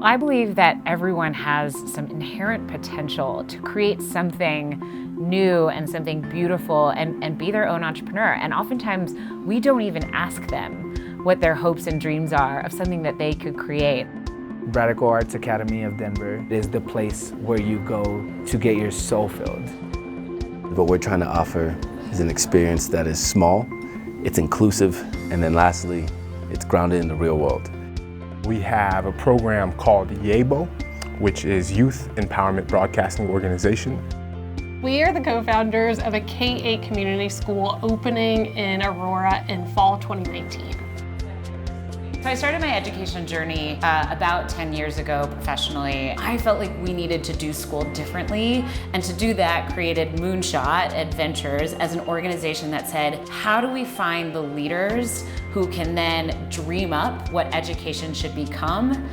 I believe that everyone has some inherent potential to create something new and something beautiful and be their own entrepreneur. And oftentimes we don't even ask them what their hopes and dreams are of something that they could create. Radical Arts Academy of Denver is the place where you go to get your soul filled. What we're trying to offer is an experience that is small, it's inclusive, and then lastly, it's grounded in the real world. We have a program called YABO, which is Youth Empowerment Broadcasting Organization. We are the co-founders of a K-8 community school opening in Aurora in fall 2019. So I started my education journey about 10 years ago professionally. I felt like we needed to do school differently, and to do that created Moonshot Adventures as an organization that said, how do we find the leaders who can then dream up what education should become,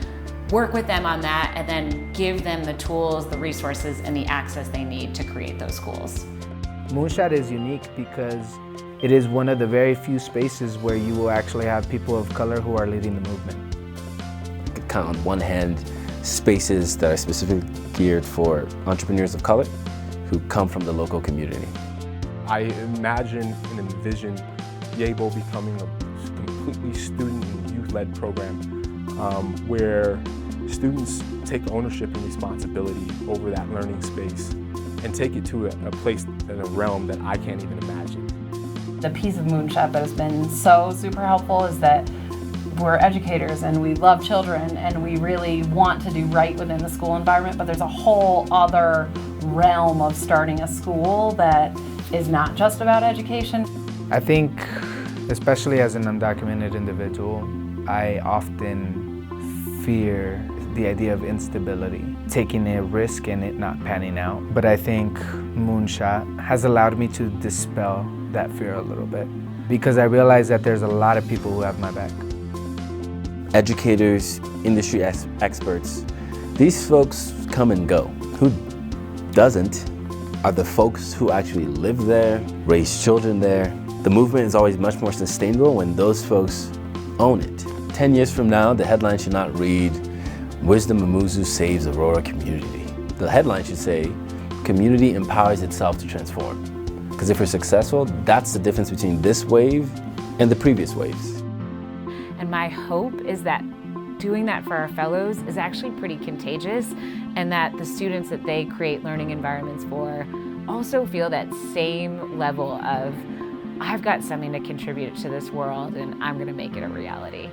work with them on that, and then give them the tools, the resources, and the access they need to create those schools. Moonshot is unique because it is one of the very few spaces where you will actually have people of color who are leading the movement. You can count on one hand spaces that are specifically geared for entrepreneurs of color who come from the local community. I imagine and envision YABO becoming a completely student and youth-led program where students take ownership and responsibility over that learning space and take it to a place and a realm that I can't even imagine. The piece of Moonshot that has been so super helpful is that we're educators and we love children and we really want to do right within the school environment, but there's a whole other realm of starting a school that is not just about education. I think, especially as an undocumented individual, I often fear the idea of instability, taking a risk and it not panning out. But I think Moonshot has allowed me to dispel that fear a little bit, because I realize that there's a lot of people who have my back. Educators, industry experts, these folks come and go. Who doesn't are the folks who actually live there, raise children there. The movement is always much more sustainable when those folks own it. 10 years from now, the headline should not read, Wisdom Amuzu saves Aurora community. The headline should say, community empowers itself to transform. Because if we're successful, that's the difference between this wave and the previous waves. And my hope is that doing that for our fellows is actually pretty contagious, and that the students that they create learning environments for also feel that same level of, I've got something to contribute to this world and I'm going to make it a reality.